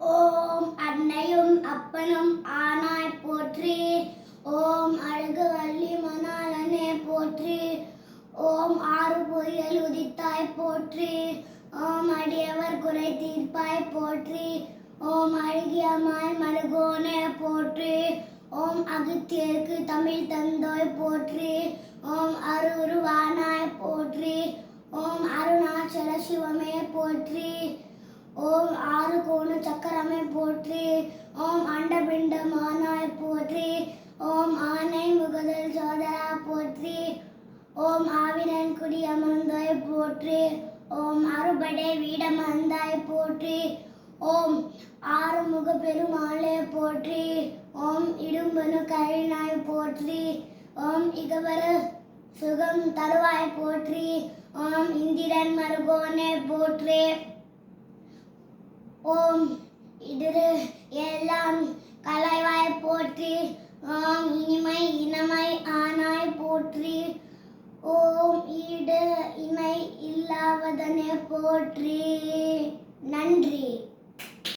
ஓம் அன்னையும் அப்பனும் ஆனாய் போற்றி. ஓம் அழகு வள்ளி மணாளனே போற்றி. ஓம் ஆறு பொறியில் உதித்தாய் போற்றி. ஓம் அடியவர் குறை தீர்ப்பாய் போற்றி. ஓம் அழகியமாய் மருகோனே போற்றி. ஓம் அகத்தியருக்கு தமிழ் தந்தோய் போற்றி. ஓம் அருவுருவானாய் போற்றி. ஓம் அருணாச்சல சிவமே போற்றி. ஓம் ஆறு கோண சக்கரமே போற்றி. ஓம் அண்டபிண்டமானாய் போற்றி. ஓம் ஆனை முகதல் சோதரா போற்றி. ஓம் ஆவினன் குடி அமர்ந்தாய் போற்றி. ஓம் அறுபடை வீடமர்ந்தாய் போற்றி. ஓம் ஆறுமுக பெருமாளே போற்றி. ஓம் இடும்பனு கழினாய் போற்றி. ஓம் இகவர சுகம் தருவாய் போற்றி. ஓம் இந்திரன் மருகோனே போற்றி. ஓம் இதிரு எல்லாம் கலைவாய் போற்றி. ஓம் இனிமை இனமை ஆனாய் போற்றி. ஓம் ஈடு இணை இல்லாதவனே போற்றி. நன்றி.